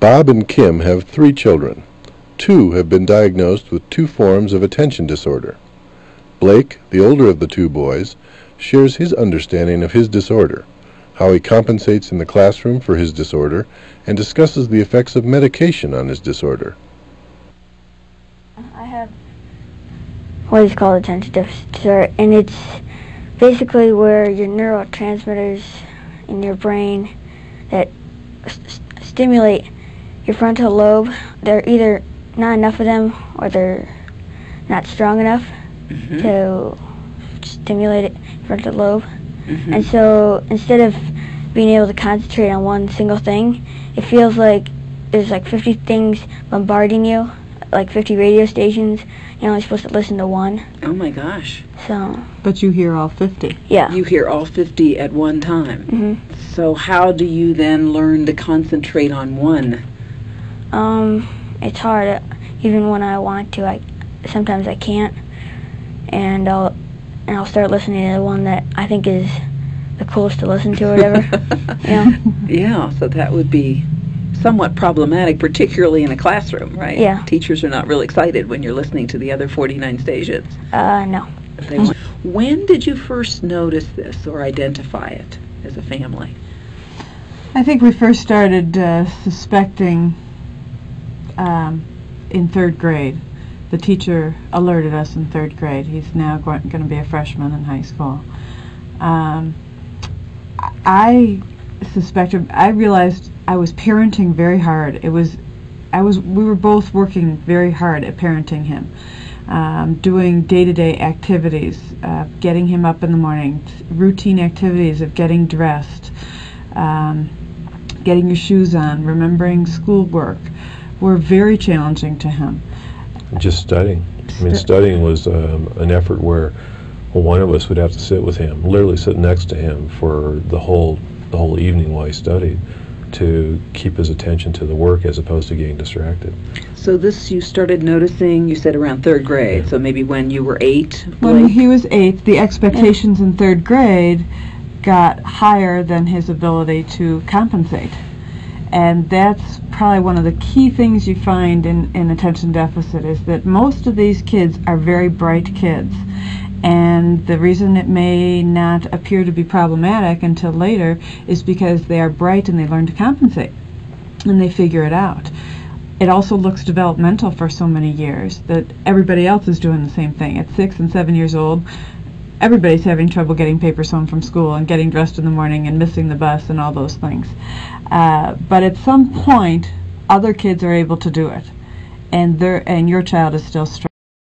Bob and Kim have 3 children. 2 have been diagnosed with 2 forms of attention disorder. Blake, the older of the 2 boys, shares his understanding of his disorder, how he compensates in the classroom for his disorder, and discusses the effects of medication on his disorder. I have what is called attention deficit disorder, and it's basically where your neurotransmitters in your brain that stimulate your frontal lobe, they're either not enough of them or they're not strong enough to stimulate it, frontal lobe. And so instead of being able to concentrate on one single thing, it feels like there's like 50 things bombarding you, like 50 radio stations. You're only supposed to listen to one. Oh my gosh. So. But you hear all 50. Yeah. You hear all 50 at one time. So how do you then learn to concentrate on one? It's hard. Even when I want to, sometimes I can't. And I'll start listening to the one that I think is the coolest to listen to or whatever. Yeah, so that would be somewhat problematic, particularly in a classroom, right? Yeah. Teachers are not real excited when you're listening to the other 49 stations. No. When did you first notice this or identify it as a family? I think we first started suspecting in 3rd grade. The teacher alerted us in 3rd grade. He's now going to be a freshman in high school. I realized I was parenting very hard. We were both working very hard at parenting him, doing day-to-day activities, getting him up in the morning, routine activities of getting dressed, getting your shoes on, remembering schoolwork, were very challenging to him. Just studying. I mean, studying was an effort where one of us would have to sit with him, literally sit next to him for the whole evening while he studied, to keep his attention to the work as opposed to getting distracted. So this you started noticing, you said around 3rd grade, so maybe when you were 8? When he was 8, the expectations in 3rd grade got higher than his ability to compensate. And that's probably one of the key things you find in attention deficit, is that most of these kids are very bright kids. And the reason it may not appear to be problematic until later is because they are bright and they learn to compensate and they figure it out. It also looks developmental for so many years that everybody else is doing the same thing. At 6 and 7 years old, everybody's having trouble getting papers home from school and getting dressed in the morning and missing the bus and all those things. But at some point, other kids are able to do it, and your child is still struggling.